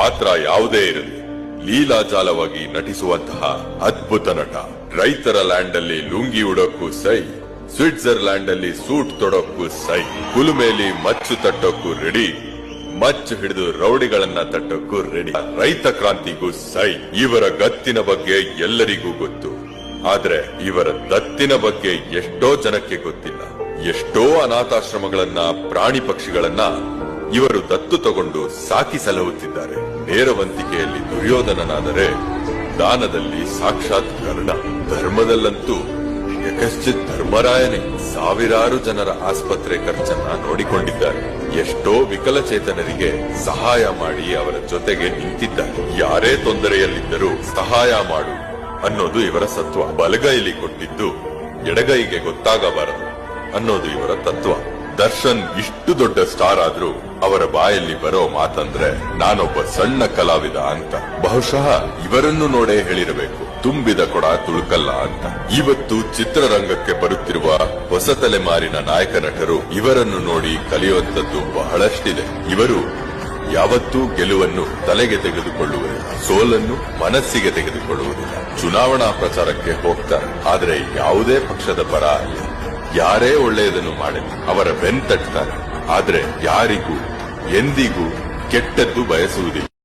ಪಾತ್ರ ಯಾವುದೇ ಇರಲಿ ಲೀಲಾಜಾಲವಾಗಿ ನಟಿಸುವಂತಹ ಅದ್ಭುತ ನಟ. ರೈತರ ಲ್ಯಾಂಡ್ ಅಲ್ಲಿ ಲುಂಗಿ ಉಡೋಕ್ಕೂ ಸೈ, ಸ್ವಿಟ್ಜರ್ಲ್ಯಾಂಡ್ ಅಲ್ಲಿ ಸೂಟ್ ತೊಡೋಕ್ಕೂ ಸೈ, ಕುಲುಮೇಲಿ ಮಚ್ಚು ತಟ್ಟೋಕ್ಕೂ ರೆಡಿ, ಮಚ್ಚು ಹಿಡಿದು ರೌಡಿಗಳನ್ನ ತಟ್ಟೋಕ್ಕೂ ರೆಡಿ. ರೈತ ಕ್ರಾಂತಿಗೂ ಸೈ. ಇವರ ಗತ್ತಿನ ಬಗ್ಗೆ ಎಲ್ಲರಿಗೂ ಗೊತ್ತು, ಆದ್ರೆ ಇವರ ದತ್ತಿನ ಬಗ್ಗೆ ಎಷ್ಟೋ ಜನಕ್ಕೆ ಗೊತ್ತಿಲ್ಲ. ಎಷ್ಟೋ ಅನಾಥಾಶ್ರಮಗಳನ್ನ, ಪ್ರಾಣಿ ಪಕ್ಷಿಗಳನ್ನ ಇವರು ದತ್ತು ತಗೊಂಡು ಸಾಕಿ ಸಲಹುತ್ತಿದ್ದಾರೆ. ನೇರವಂತಿಕೆಯಲ್ಲಿ ದುರ್ಯೋಧನನಾದರೆ ದಾನದಲ್ಲಿ ಸಾಕ್ಷಾತ್ ಕರ್ಣ. ಧರ್ಮದಲ್ಲಂತೂ ಯಕಶ್ಚಿತ್ ಧರ್ಮರಾಯನೇ. ಸಾವಿರಾರು ಜನರ ಆಸ್ಪತ್ರೆ ಖರ್ಚನ್ನ ನೋಡಿಕೊಂಡಿದ್ದಾರೆ. ಎಷ್ಟೋ ವಿಕಲಚೇತನರಿಗೆ ಸಹಾಯ ಮಾಡಿ ಅವರ ಜೊತೆಗೆ ನಿಂತಿದ್ದಾರೆ. ಯಾರೇ ತೊಂದರೆಯಲ್ಲಿದ್ದರೂ ಸಹಾಯ ಮಾಡು ಅನ್ನೋದು ಇವರ ಸತ್ವ. ಬಲಗೈಲಿ ಕೊಟ್ಟಿದ್ದು ಎಡಗೈಗೆ ಗೊತ್ತಾಗಬಾರದು ಅನ್ನೋದು ಇವರ ತತ್ವ. ದರ್ಶನ್ ಇಷ್ಟು ದೊಡ್ಡ ಸ್ಟಾರ್ ಆದ್ರೂ ಅವರ ಬಾಯಲ್ಲಿ ಬರೋ ಮಾತಂದ್ರೆ ನಾನೊಬ್ಬ ಸಣ್ಣ ಕಲಾವಿದ ಅಂತ. ಬಹುಶಃ ಇವರನ್ನು ನೋಡೇ ಹೇಳಿರಬೇಕು, ತುಂಬಿದ ಕೊಡ ತುಳುಕಲ್ಲ ಅಂತ. ಇವತ್ತು ಚಿತ್ರರಂಗಕ್ಕೆ ಬರುತ್ತಿರುವ ಹೊಸ ತಲೆಮಾರಿನ ನಾಯಕ ನಟರು ಇವರನ್ನು ನೋಡಿ ಕಲಿಯುವಂತದ್ದು ಬಹಳಷ್ಟಿದೆ. ಇವರು ಯಾವತ್ತೂ ಗೆಲುವನ್ನು ತಲೆಗೆ ತೆಗೆದುಕೊಳ್ಳುವುದಿಲ್ಲ, ಸೋಲನ್ನು ಮನಸ್ಸಿಗೆ ತೆಗೆದುಕೊಳ್ಳುವುದಿಲ್ಲ. ಚುನಾವಣಾ ಪ್ರಚಾರಕ್ಕೆ ಹೋಗ್ತಾರೆ, ಆದ್ರೆ ಯಾವುದೇ ಪಕ್ಷದ ಪರ ಅಲ್ಲ. ಯಾರೇ ಒಳ್ಳೆಯದನ್ನು ಮಾಡಲಿ ಅವರ ಬೆನ್ ತಟ್ತಾರೆ, ಆದ್ರೆ ಯಾರಿಗೂ ಎಂದಿಗೂ ಕೆಟ್ಟದ್ದು ಬಯಸುವುದಿಲ್ಲ.